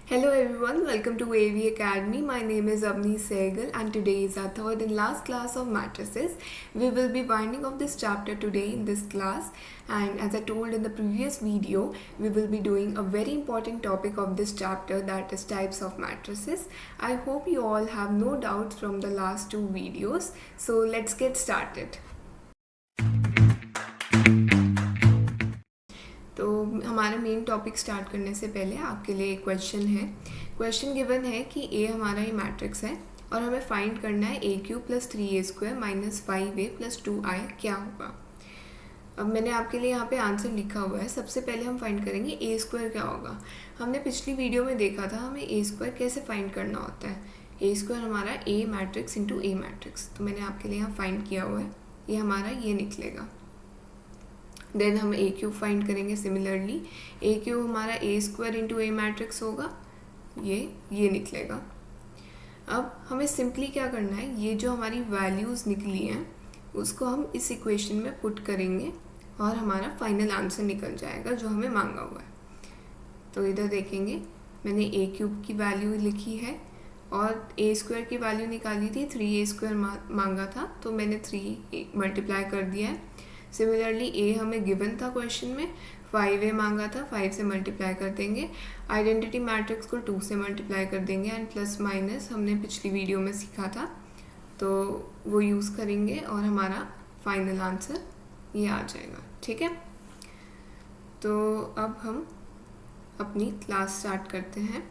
Hello everyone, welcome to AV Academy. My name is Avni Sehgal and today is our third and last class of matrices. We will be winding up this chapter today in this class, and as I told in the previous video, we will be doing a very important topic of this chapter, that is types of matrices. I hope you all have no doubts from the last two videos. So let's get started. तो हमारा main topic start करने से पहले आपके लिए एक question है। Question given है कि ए हमारा ये मैट्रिक्स है और हमें फाइंड करना है a³ + 3a² - 5a + 2i क्या होगा। अब मैंने आपके लिए यहाँ पे आंसर लिखा हुआ है। सबसे पहले हम फाइंड करेंगे a² क्या होगा। हमने पिछली वीडियो में देखा था हमें a² कैसे फाइंड करना होता है। a² हमारा a matrix into a matrix, तो मैंने आपके लिए यहाँ फाइंड किया हुआ है। ये हमारा ये निकलेगा। देन हम a³ फाइंड करेंगे। सिमिलरली a³ हमारा a² इंटू a मैट्रिक्स होगा, ये निकलेगा। अब हमें सिंपली क्या करना है, ये जो हमारी वैल्यूज़ निकली हैं उसको हम इस इक्वेशन में पुट करेंगे और हमारा फाइनल आंसर निकल जाएगा जो हमें मांगा हुआ है। तो इधर देखेंगे, मैंने a³ की वैल्यू लिखी है और a² की वैल्यू निकाली थी, 3a² मांगा था तो मैंने 3 मल्टीप्लाई कर दिया है। सिमिलरली a हमें गिवन था क्वेश्चन में, 5a मांगा था, 5 से मल्टीप्लाई कर देंगे। आइडेंटिटी मैट्रिक्स को 2 से मल्टीप्लाई कर देंगे एंड प्लस माइनस हमने पिछली वीडियो में सीखा था, तो वो यूज़ करेंगे और हमारा फाइनल आंसर ये आ जाएगा। ठीक है, तो अब हम अपनी क्लास स्टार्ट करते हैं।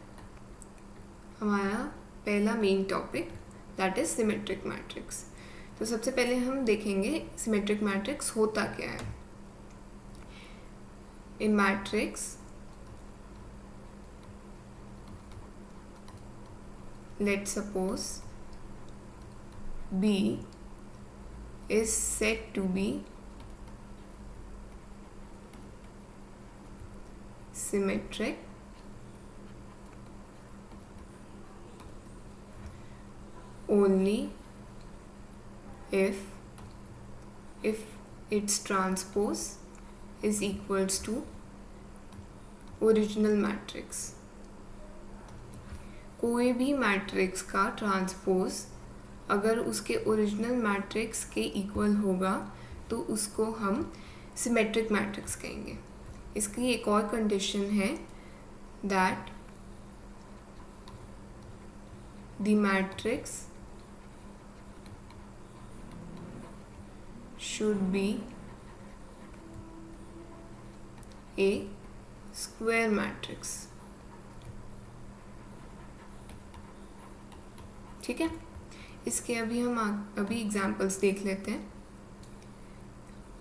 हमारा पहला main topic that is symmetric matrix. तो सबसे पहले हम देखेंगे सिमेट्रिक मैट्रिक्स होता क्या है। A matrix let's suppose B is said to be symmetric only if its transpose is equals to original matrix। कोई भी मैट्रिक्स का ट्रांसपोज अगर उसके ओरिजिनल मैट्रिक्स के इक्वल होगा तो उसको हम सिमेट्रिक मैट्रिक्स कहेंगे। इसकी एक और कंडीशन है that the matrix should be a square matrix। ठीक है, इसके अभी हम एग्जांपल्स देख लेते हैं।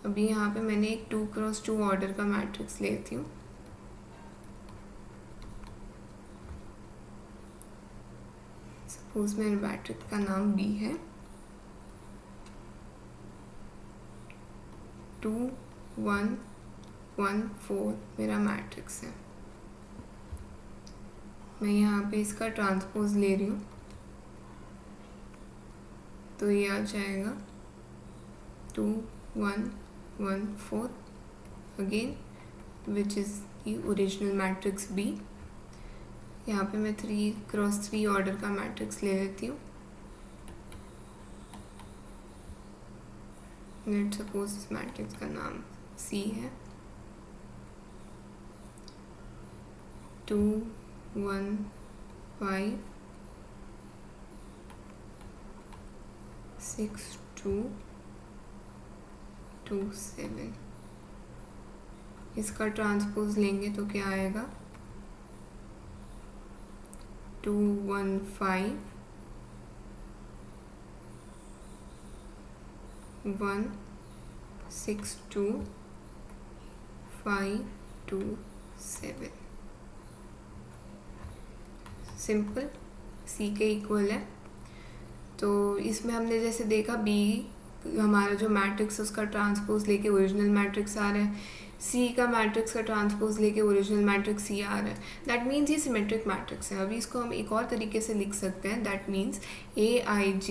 अभी यहाँ पे मैंने एक 2x2 ऑर्डर का मैट्रिक्स लेती हूँ। सपोज मेरे मैट्रिक्स का नाम B है, 2 1 1 4 मेरा मैट्रिक्स है। मैं यहाँ पे इसका ट्रांसपोज ले रही हूँ तो ये आ जाएगा 2 1 1 4 again which is the original matrix B। यहाँ पे मैं 3x3 ऑर्डर का मैट्रिक्स ले लेती हूँ। लेट्स सपोज इस मैट्रिक्स का नाम C है, 2 1 5 6 2 2 7। इसका ट्रांसपोज लेंगे तो क्या आएगा, 2 1 5 1 6 2 5 2 7। सिंपल, C के इक्वल है। तो इसमें हमने जैसे देखा B हमारा जो मैट्रिक्स उसका ट्रांसपोज लेके ओरिजिनल मैट्रिक्स आ रहा है, C का मैट्रिक्स का ट्रांसपोज लेके ओरिजिनल मैट्रिक्स C आ रहा है। दैट मीन्स ये सिमेट्रिक मैट्रिक्स है। अभी इसको हम एक और तरीके से लिख सकते हैं, that means AIJ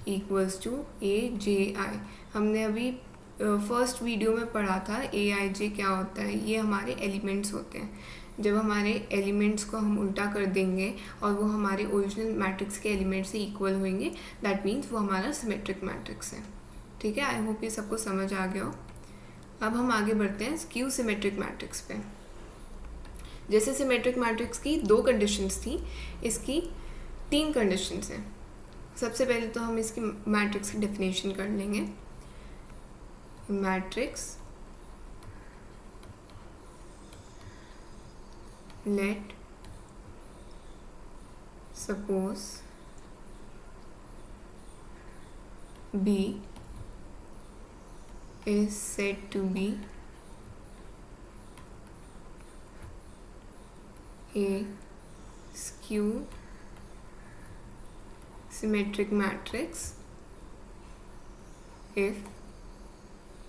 equals to AJI। हमने अभी फर्स्ट वीडियो में पढ़ा था AIJ क्या होता है, ये हमारे एलिमेंट्स होते हैं। जब हमारे एलिमेंट्स को हम उल्टा कर देंगे और वो हमारे ओरिजिनल मैट्रिक्स के एलिमेंट से इक्वल होंगे, दैट मीन्स वो हमारा सिमेट्रिक मैट्रिक्स है। ठीक है, आई होप ये सबको समझ आ गया हो। अब हम आगे बढ़ते हैं स्क्यू सिमेट्रिक मैट्रिक्स पे। जैसे सिमेट्रिक मैट्रिक्स की 2 कंडीशंस थी, इसकी 3 कंडीशंस हैं। सबसे पहले तो हम इसकी मैट्रिक्स की डेफिनेशन कर लेंगे। Matrix let suppose B is said to be a skew symmetric matrix if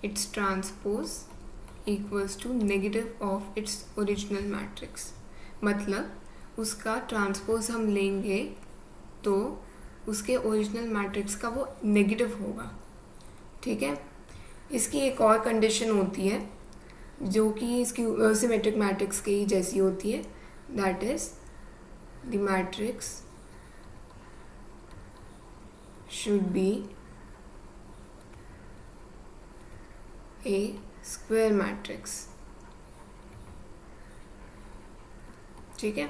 its transpose equals to negative of its original matrix। मतलब उसका ट्रांसपोज हम लेंगे तो उसके ओरिजिनल मैट्रिक्स का वो नेगेटिव होगा। ठीक है, इसकी एक और कंडीशन होती है जो कि इसकी सिमेट्रिक मैट्रिक्स के ही जैसी होती है, that is the matrix should be A square matrix. ठीक है,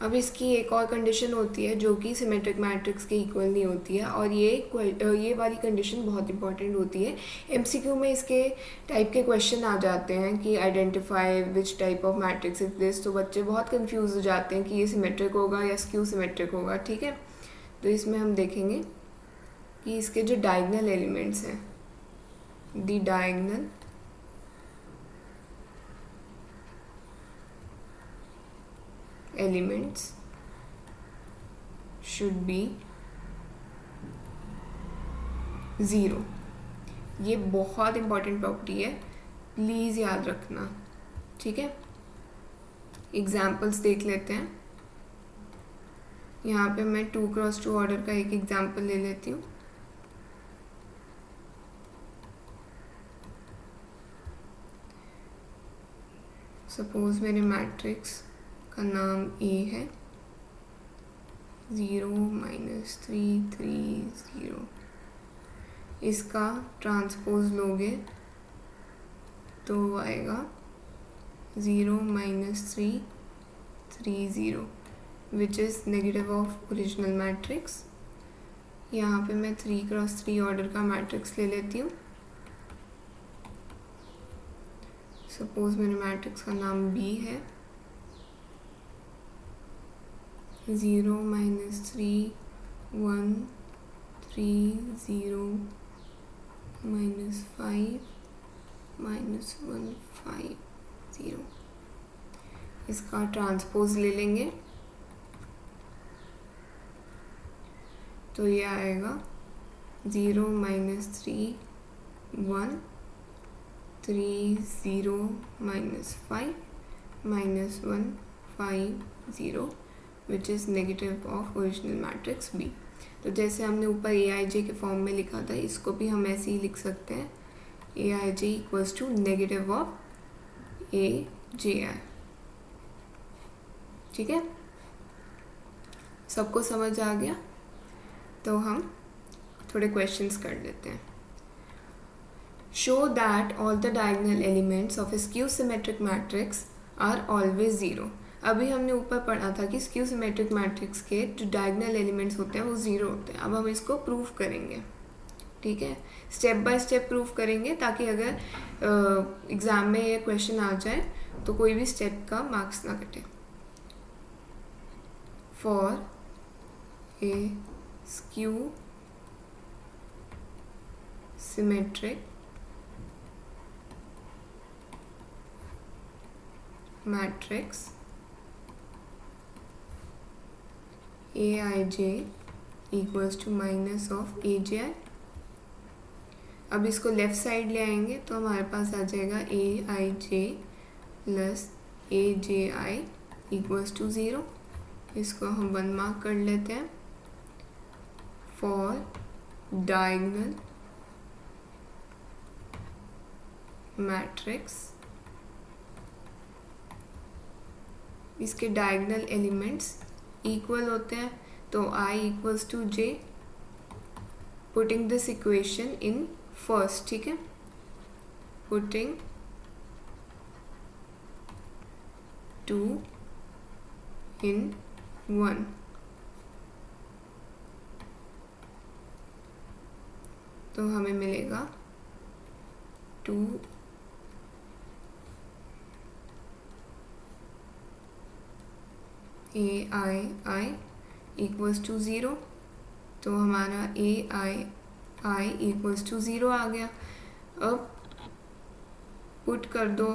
अब इसकी एक और कंडीशन होती है जो कि सिमेट्रिक मैट्रिक्स के इक्वल नहीं होती है, और ये वाली कंडीशन बहुत इंपॉर्टेंट होती है। एमसीक्यू में इसके टाइप के क्वेश्चन आ जाते हैं कि identify which type of matrix is this, तो बच्चे बहुत कंफ्यूज हो जाते हैं कि ये सिमेट्रिक होगा या स्क्यू सिमेट्रिक होगा। ठीक है, तो इसमें हम देखेंगे कि इसके जो डायगोनल एलिमेंट्स हैं, the diagonal elements should be 0। ये बहुत इंपॉर्टेंट प्रॉपर्टी है, प्लीज़ याद रखना। ठीक है, एग्जाम्पल्स देख लेते हैं। यहाँ पे मैं 2x2 ऑर्डर का एक एग्जाम्पल ले लेती हूँ। सपोज मेरे मैट्रिक्स का नाम A है, 0 -3 3 0। इसका ट्रांसपोज लोगे तो आएगा 0 -3 3 0, which is negative of original matrix. यहाँ पे मैं 3x3 ऑर्डर का मैट्रिक्स ले लेती हूँ। सपोज मेरे मैट्रिक्स का नाम B है, 0 -3 1 3 0 -5 -1 5 0। इसका ट्रांसपोज ले लेंगे तो ये आएगा 0 -3 1 3 0 -5 -1 5 0, which is negative of original matrix B। तो जैसे हमने ऊपर AIJ के फॉर्म में लिखा था, इसको भी हम ऐसे ही लिख सकते हैं, AIJ equals to negative of AJI। ठीक है, सबको समझ आ गया? तो हम थोड़े क्वेश्चंस कर लेते हैं। Show that all the diagonal elements of a skew symmetric matrix are always 0। अभी हमने ऊपर पढ़ा था कि स्क्यू सिमेट्रिक मैट्रिक्स के जो डायगोनल एलिमेंट्स होते हैं वो 0 होते हैं। अब हम इसको प्रूव करेंगे। ठीक है, स्टेप बाय स्टेप प्रूव करेंगे ताकि अगर एग्ज़ाम में ये क्वेश्चन आ जाए तो कोई भी स्टेप का मार्क्स ना कटे। For a skew symmetric matrix AIJ equals to minus of AJI। अब इसको लेफ्ट साइड ले आएंगे तो हमारे पास आ जाएगा AIJ plus AJI equals to 0। इसको हम 1 मार्क कर लेते हैं। फॉर डायगोनल मैट्रिक्स इसके डायगनल एलिमेंट्स इक्वल होते हैं, तो I equals to J, putting this equation in first, ठीक है, पुटिंग 2 in 1, तो हमें मिलेगा 2 ai इक्वल्स टू 0, तो हमारा ai इक्वल्स टू 0 आ गया। अब पुट कर दो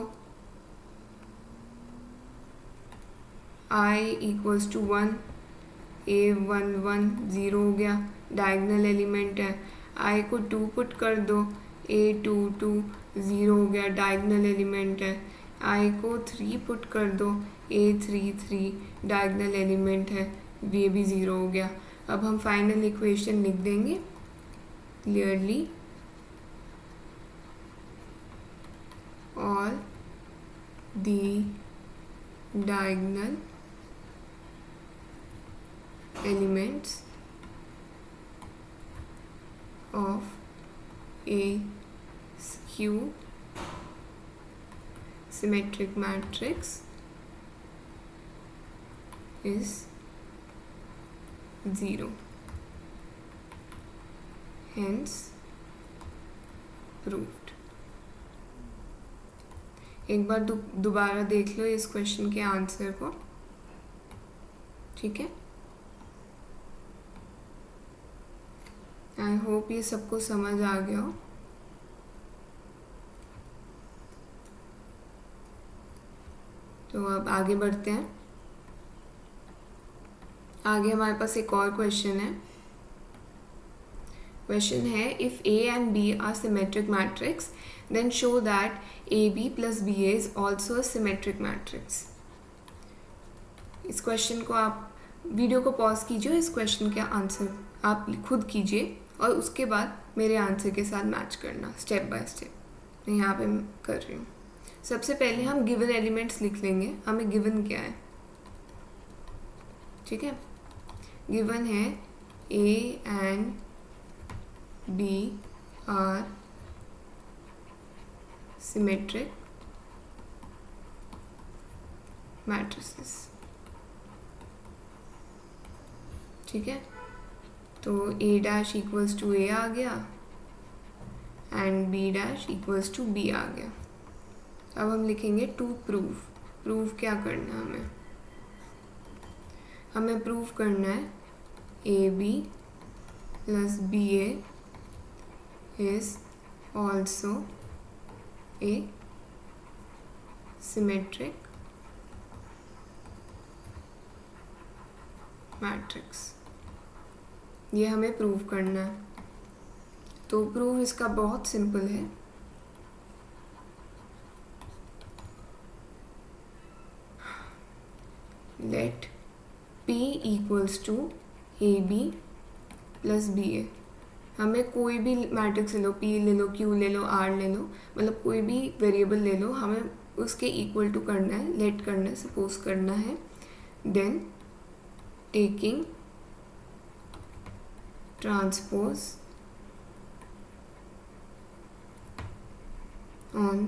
i इक्वल्स टू 1, a1 1 0 हो गया, डायगनल एलिमेंट है। i को 2 पुट कर दो, a2 2 0 हो गया, डायगनल एलिमेंट है। i को 3 पुट कर दो, a3 3 डायगनल एलिमेंट है, ये भी 0 हो गया। अब हम फाइनल इक्वेशन लिख देंगे clearly, all the diagonal elements of a skew symmetric matrix is 0, hence proved। एक बार दोबारा देख लो इस क्वेश्चन के आंसर को, ठीक है। आई होप ये सबको समझ आ गया हो। तो अब आगे बढ़ते हैं। आगे हमारे पास एक और क्वेश्चन है। क्वेश्चन है if A and B are symmetric matrix then show that AB plus BA is also a symmetric matrix। इस क्वेश्चन को आप वीडियो को पॉज कीजिए, इस क्वेश्चन के आंसर आप खुद कीजिए और उसके बाद मेरे आंसर के साथ मैच करना स्टेप बाय स्टेप। मैं यहाँ पे कर रही हूँ। सबसे पहले हम गिवन एलिमेंट्स लिख लेंगे। हमें गिवन क्या है, ठीक है। गिवन है A and B are symmetric matrices, ठीक है। तो A dash equals to A आ गया and B dash equals to B आ गया। अब हम लिखेंगे टू प्रूव क्या करना है हमें प्रूव करना है AB plus BA is also a symmetric matrix. ये हमें प्रूव करना है। तो प्रूफ इसका बहुत सिंपल है। Let P equals to AB plus BA। हमें कोई भी मैट्रिक्स ले लो, P ले लो, Q ले लो, R ले लो, मतलब कोई भी वेरिएबल ले लो, हमें उसके इक्वल टू करना है, लेट करना है, सपोज करना है। Then taking transpose on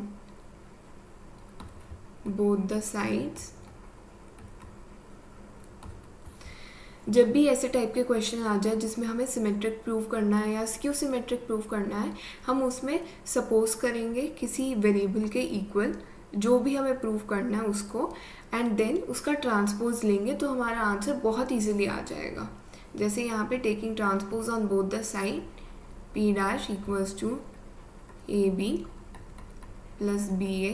both the sides. जब भी ऐसे टाइप के क्वेश्चन आ जाए जिसमें हमें सिमेट्रिक प्रूव करना है या स्क्यू सिमेट्रिक प्रूव करना है, हम उसमें सपोज करेंगे किसी वेरिएबल के इक्वल, जो भी हमें प्रूव करना है उसको, एंड देन उसका ट्रांसपोज लेंगे तो हमारा आंसर बहुत इजीली आ जाएगा। जैसे यहाँ पे taking transpose on both the side, P dash equals to AB plus BA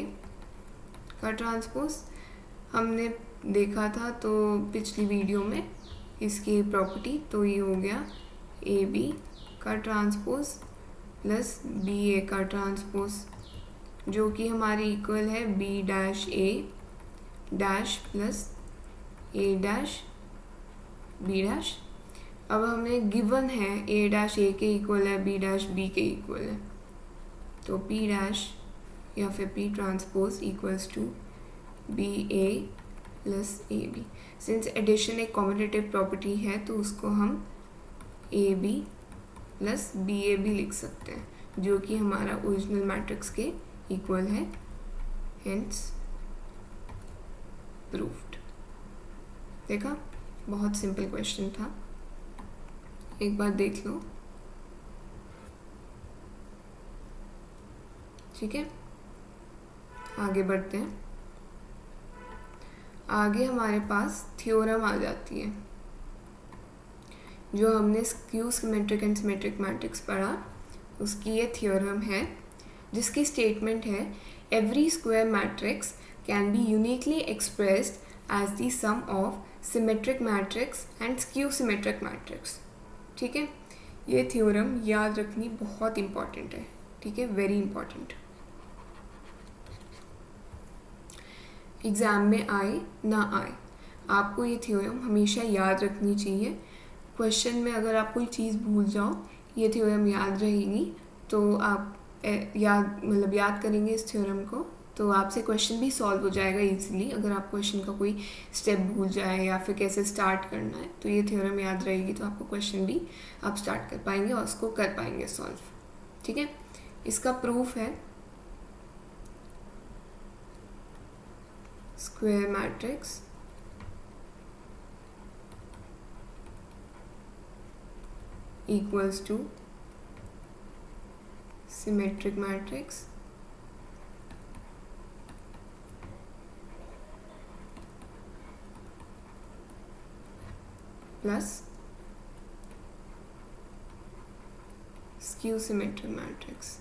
का ट्रांसपोज हमने देखा था तो पिछली वीडियो में इसकी प्रॉपर्टी, तो ये हो गया AB का ट्रांसपोज प्लस BA का ट्रांसपोज, जो कि हमारी इक्वल है B dash A dash plus A dash B dash. अब हमें गिवन है A डैश A के इक्वल है, B डैश B के इक्वल है, तो P डैश या फिर P transpose equals to BA plus A B. Since addition एक कॉम्यूटेटिव प्रॉपर्टी है तो उसको हम A B plus B A B लिख सकते हैं, जो कि हमारा ओरिजिनल मैट्रिक्स के इक्वल है, हेंस प्रूव्ड। देखा, बहुत सिंपल क्वेश्चन था, एक बार देख लो। ठीक है, आगे बढ़ते हैं। आगे हमारे पास थ्योरम आ जाती है, जो हमने skew symmetric and symmetric matrix पढ़ा, उसकी ये थ्योरम है, जिसकी स्टेटमेंट है every square matrix can be uniquely expressed as the sum of symmetric matrix and skew symmetric matrix. ठीक है, ये थ्योरम याद रखनी बहुत इंपॉर्टेंट है। ठीक है, वेरी इंपॉर्टेंट, एग्ज़ाम में आए ना आए आपको ये थ्योरम हमेशा याद रखनी चाहिए। क्वेश्चन में अगर आप कोई चीज़ भूल जाओ, ये थ्योरम याद रहेगी तो आप याद करेंगे इस थ्योरम को, तो आपसे क्वेश्चन भी सॉल्व हो जाएगा इजीली। अगर आप क्वेश्चन का कोई स्टेप भूल जाए या फिर कैसे स्टार्ट करना है, तो ये थ्योरम याद रहेगी तो आपको क्वेश्चन भी आप स्टार्ट कर पाएंगे और उसको कर पाएंगे सॉल्व। ठीक है, इसका प्रूफ है square matrix equals to symmetric matrix plus skew symmetric matrix।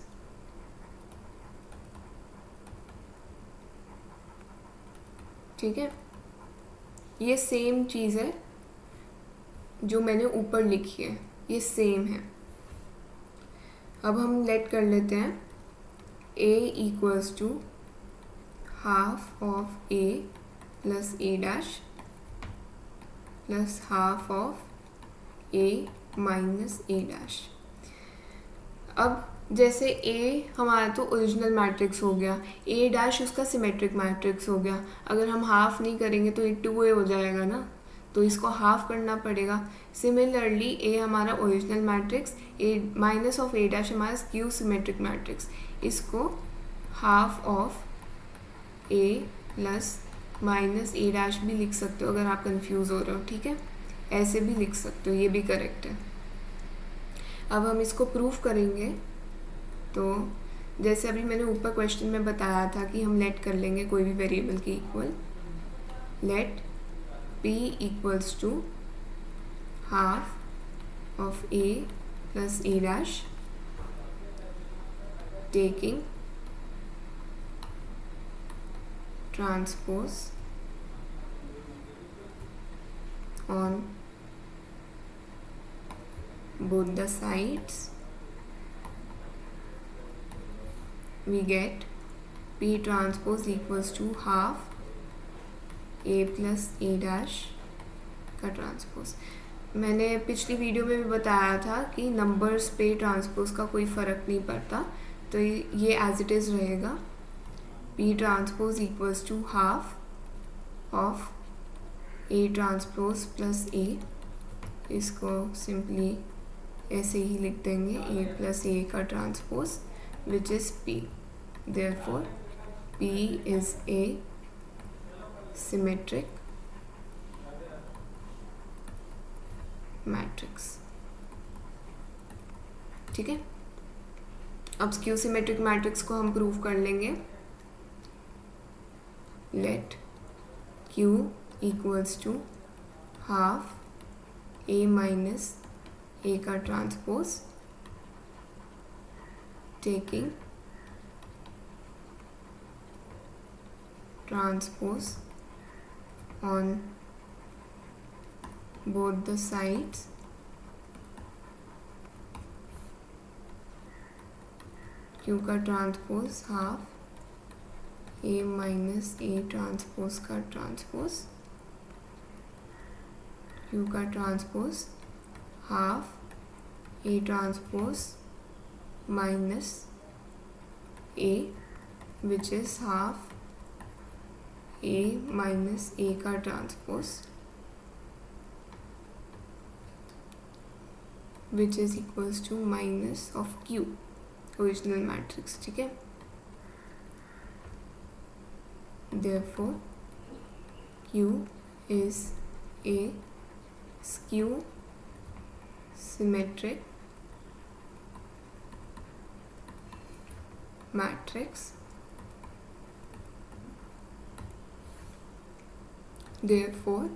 ठीक है, ये सेम चीज़ है जो मैंने ऊपर लिखी है, ये सेम है। अब हम लेट कर लेते हैं a equals to half of a plus a dash plus half of a minus a dash. अब जैसे a हमारा तो ओरिजिनल मैट्रिक्स हो गया, a डैश उसका सिमेट्रिक मैट्रिक्स हो गया। अगर हम हाफ नहीं करेंगे तो ये 2a हो जाएगा ना, तो इसको हाफ करना पड़ेगा। सिमिलरली a हमारा original matrix, a minus of a dash हमारा स्क्यू सिमेट्रिक मैट्रिक्स, इसको half of a plus minus a dash भी लिख सकते हो अगर आप कंफ्यूज हो रहे हो। ठीक है, ऐसे भी लिख सकते हो, ये भी करेक्ट है। अब हम इसको प्रूफ करेंगे, तो जैसे अभी मैंने ऊपर क्वेश्चन में बताया था कि हम लेट कर लेंगे कोई भी वेरिएबल के equal, let p equals to half of a plus a dash taking transpose on both the sides, we get p transpose equals to half a plus A dash का ट्रांसपोज। मैंने पिछली video में भी बताया था कि numbers पे transpose का कोई फ़र्क नहीं पड़ता, तो ये एज इट इज़ रहेगा, p transpose equals to half of a transpose plus a। इसको सिंपली ऐसे ही लिख देंगे, a प्लस a का transpose which is p। Therefore p is a symmetric matrix. ठीक है, अब स्क्यू सिमेट्रिक मैट्रिक्स को हम प्रूव कर लेंगे। Let q equals to half a minus a का transpose taking transpose on both the sides, q का transpose half a minus a transpose का ट्रांसपोज, q का transpose half a transpose minus a which is half a minus a का transpose which is equals to minus of q original matrix, ठीक है। Therefore, Q is a skew symmetric matrix. Therefore,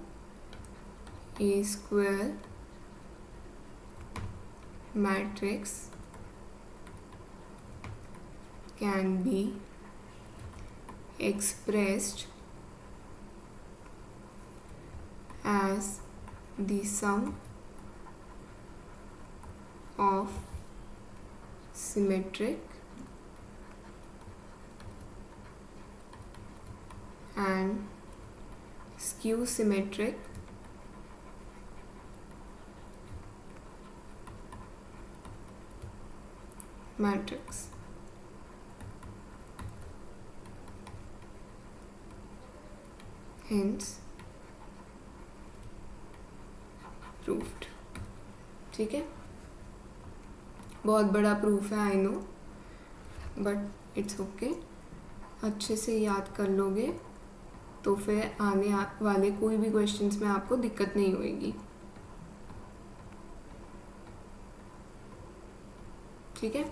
a square matrix can be expressed as the sum of symmetric and skew symmetric matrix. Hence proved, ठीक है। बहुत बड़ा proof है, I know, but it's okay. अच्छे से याद कर लोगे तो फिर आने वाले कोई भी क्वेश्चंस में आपको दिक्कत नहीं होएगी, ठीक है।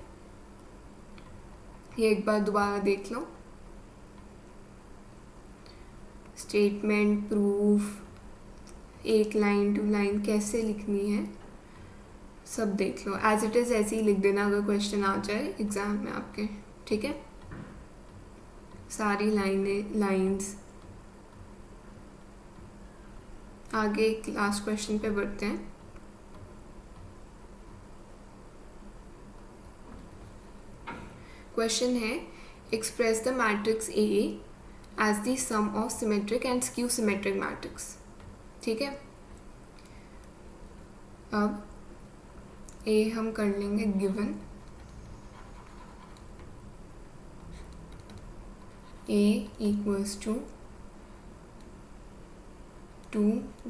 ये एक बार दोबारा देख लो। स्टेटमेंट, प्रूफ, एक लाइन 2 लाइन कैसे लिखनी है सब देख लो। एज इट इज़ ऐसे ही लिख देना अगर क्वेश्चन आ जाए एग्ज़ाम में आपके, ठीक है। सारी लाइंस। आगे एक लास्ट क्वेश्चन पे बढ़ते हैं। क्वेश्चन है express the matrix A as the sum of symmetric and skew symmetric matrix, ठीक है। अब ए हम कर लेंगे गिवन ए इक्वल्स टू 2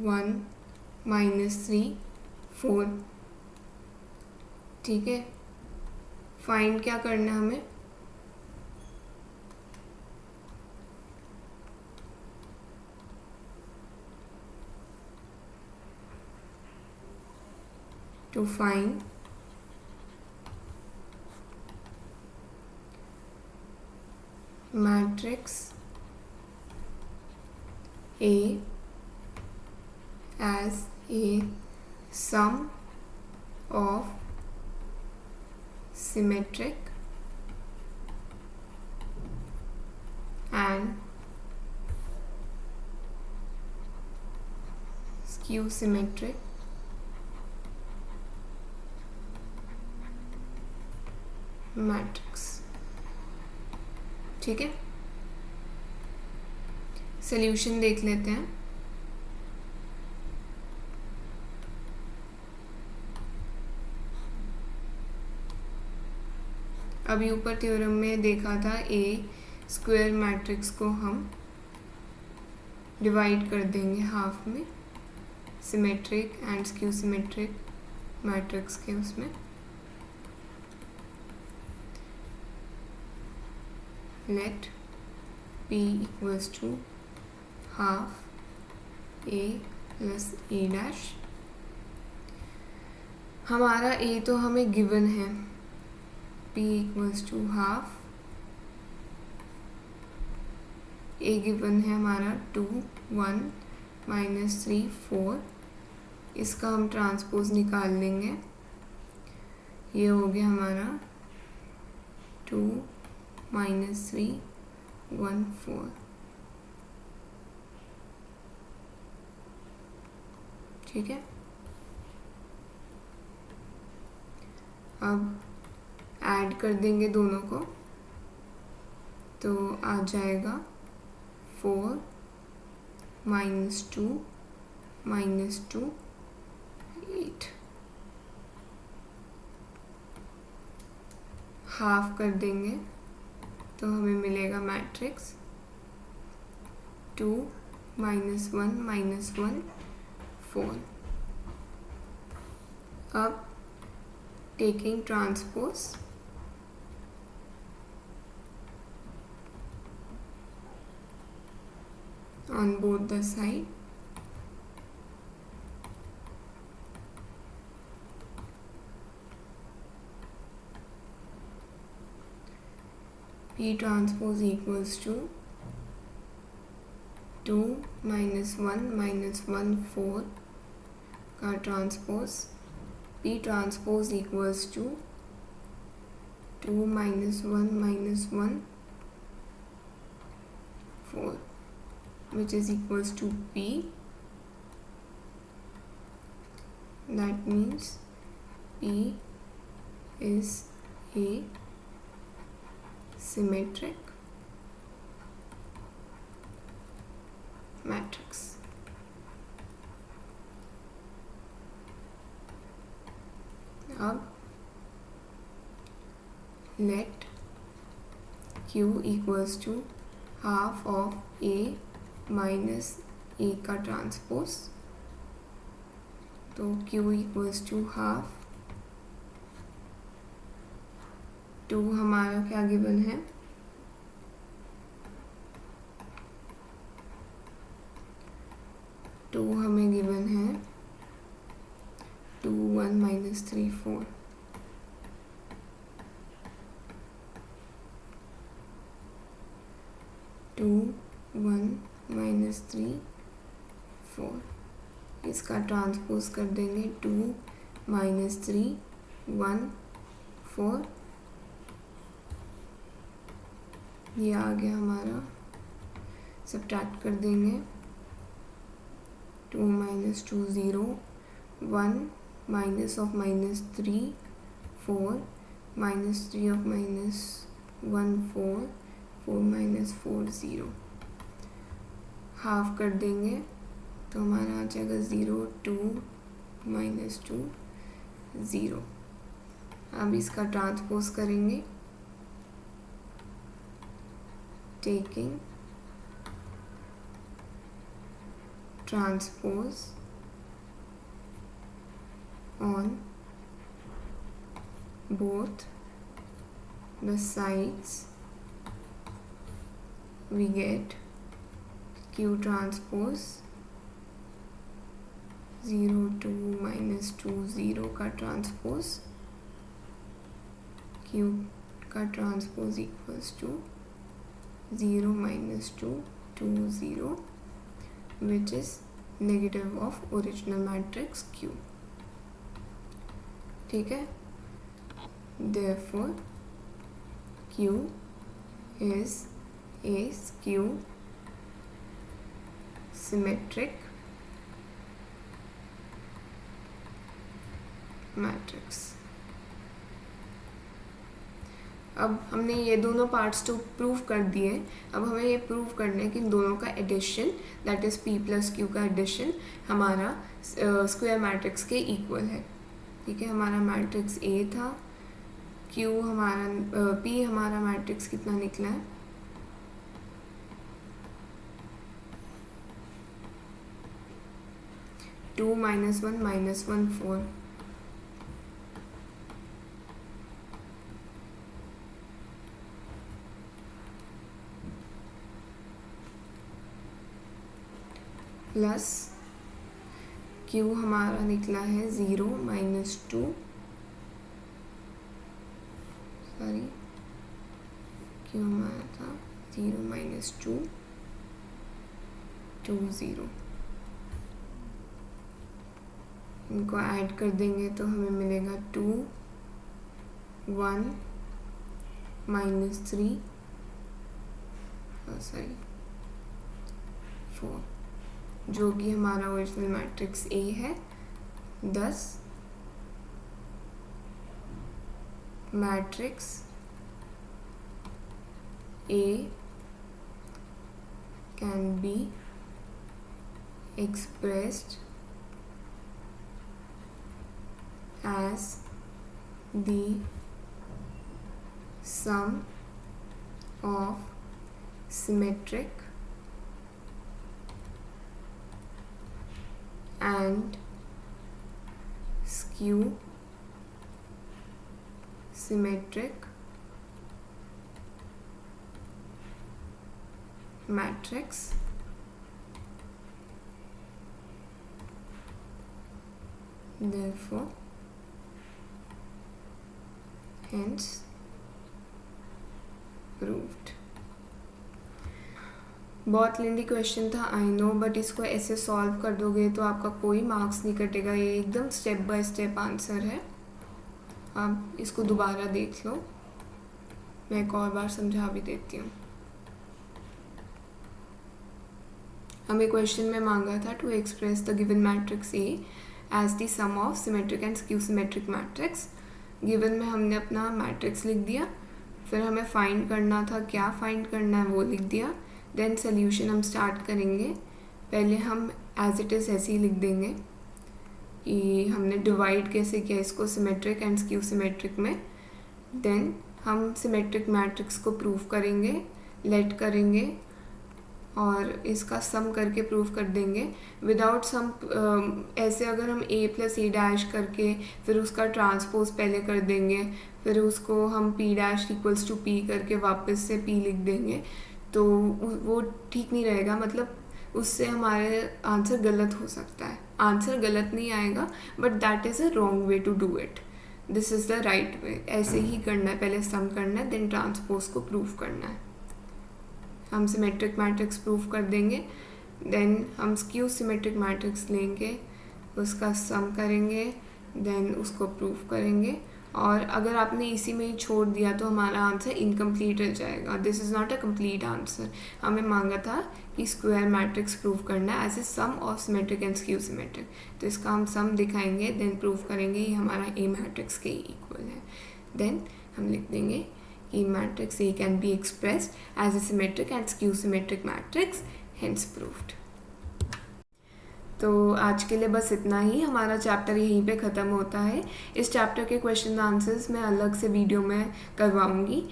1 -3 4, ठीक है। फाइंड क्या करना है हमें, to find matrix A as a sum of symmetric and skew symmetric matrix, ठीक है। सॉल्यूशन देख लेते हैं। अभी ऊपर थ्योरम में देखा था ए स्क्वायर मैट्रिक्स को हम डिवाइड कर देंगे हाफ में, symmetric and skew symmetric matrix के उसमें। let P equals to half A plus A dash। हमारा A तो हमें गिवन है, P equals to half A given है हमारा 2 1 -3 4। इसका हम ट्रांसपोज निकाल लेंगे, ये हो गया हमारा 2 -3 1 4, ठीक है। अब ऐड कर देंगे दोनों को तो आ जाएगा 4 -2 -2 8। हाफ कर देंगे तो हमें मिलेगा मैट्रिक्स 2 -1 -1 4. अब taking transpose on both the side, P transpose equals to 2 -1 -1 4 का transpose, P transpose equals to 2 -1 -1 4, which is equals to P. That means P is a symmetric matrix. अब let Q equals to half of A minus A का transpose, तो Q equals to half, 2 हमारा क्या given है, 2 हमें given है 2 1 -3 4, 2 1 -3 4, इसका transpose कर देंगे 2 -3 1 4, ये आ गया हमारा, सब्ट्रैक्ट कर देंगे 2 -2 0 1 minus of -3 4 -3 of -1 4 4 -4 0, हाफ कर देंगे तो हमारा आ जाएगा 0 2 -2 0. अब इसका ट्रांसपोज करेंगे, taking transpose on both the sides, we get Q transpose 0 2 -2 0 का ट्रांसपोज, Q का transpose equals to 0 -2 2 0, which is negative of original matrix Q. ठीक है, therefore Q is a skew symmetric matrix. अब हमने ये दोनों पार्ट्स तो प्रूव कर दिए, अब हमें ये प्रूव करना है कि इन दोनों का addition, that is P + Q का एडिशन हमारा स्क्वायर मैट्रिक्स के इक्वल है. ठीक है, हमारा मैट्रिक्स A था, Q हमारा P हमारा मैट्रिक्स कितना निकला है, -2 -1 -1 4, प्लस Q हमारा निकला है 0 -2, सॉरी Q हमारा था 0 -2 2 0. इनको ऐड कर देंगे तो हमें मिलेगा 2 1 -3 सॉरी 4, जो कि हमारा ओरिजिनल मैट्रिक्स A है. 10 matrix A can be expressed as the sum of symmetric and skew symmetric matrix therefore hence proved। बहुत लेंदी क्वेश्चन था आई नो, बट इसको ऐसे सॉल्व कर दोगे तो आपका कोई मार्क्स नहीं कटेगा। ये एकदम स्टेप बाय स्टेप आंसर है। आप इसको दोबारा देख लो, मैं एक और बार समझा भी देती हूँ। हमें क्वेश्चन में मांगा था to express the given matrix A as the sum of symmetric and skew symmetric matrix. Given में हमने अपना मैट्रिक्स लिख दिया, फिर हमें फाइंड करना था, क्या फाइंड करना है वो लिख दिया। देन सोल्यूशन हम स्टार्ट करेंगे। पहले हम एज इट इज़ ऐसे ही लिख देंगे कि हमने डिवाइड कैसे किया इसको सिमेट्रिक एंड स्क्यू सिमेट्रिक में। देन हम सिमेट्रिक मैट्रिक्स को प्रूव करेंगे, लेट करेंगे और इसका सम करके प्रूव कर देंगे। विदाउट सम ऐसे अगर हम a प्लस ए डैश करके फिर उसका ट्रांसपोज पहले कर देंगे, फिर उसको हम p dash equals to p करके वापस से p लिख देंगे तो वो ठीक नहीं रहेगा। मतलब उससे हमारे आंसर गलत हो सकता है। आंसर गलत नहीं आएगा, but that is a wrong way to do it. This is the right way. ऐसे ही करना है, पहले सम करना है, देन ट्रांसपोज को प्रूव करना है। हम सिमेट्रिक मैट्रिक्स प्रूव कर देंगे, देन हम स्क्यू सिमेट्रिक मैट्रिक्स लेंगे, उसका सम करेंगे, देन उसको प्रूव करेंगे। और अगर आपने इसी में ही छोड़ दिया तो हमारा आंसर इनकम्प्लीट रह जाएगा। This is not a complete answer. हमें मांगा था कि स्क्वायर मैट्रिक्स प्रूव करना है as a sum of symmetric and skew symmetric. तो इसका हम सम दिखाएंगे, देन प्रूव करेंगे ये हमारा ए मैट्रिक्स के इक्वल है। देन हम लिख देंगे कि matrix A can be expressed as a symmetric and skew symmetric matrix, hence proved. तो आज के लिए बस इतना ही। हमारा चैप्टर यहीं पे ख़त्म होता है। इस चैप्टर के क्वेश्चन आंसर्स मैं अलग से वीडियो में करवाऊंगी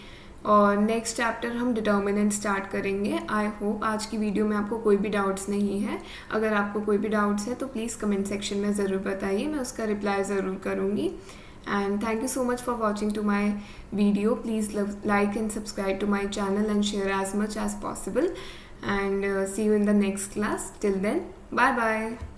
और नेक्स्ट चैप्टर हम डिटर्मिनेंट स्टार्ट करेंगे। आई होप आज की वीडियो में आपको कोई भी डाउट्स नहीं है। अगर आपको कोई भी डाउट्स है तो प्लीज़ कमेंट सेक्शन में ज़रूर बताइए, मैं उसका रिप्लाई ज़रूर करूँगी। And thank you so much for watching to my video. Please like and subscribe to my channel and share as much as possible. And see you in the next class. Till then, bye bye.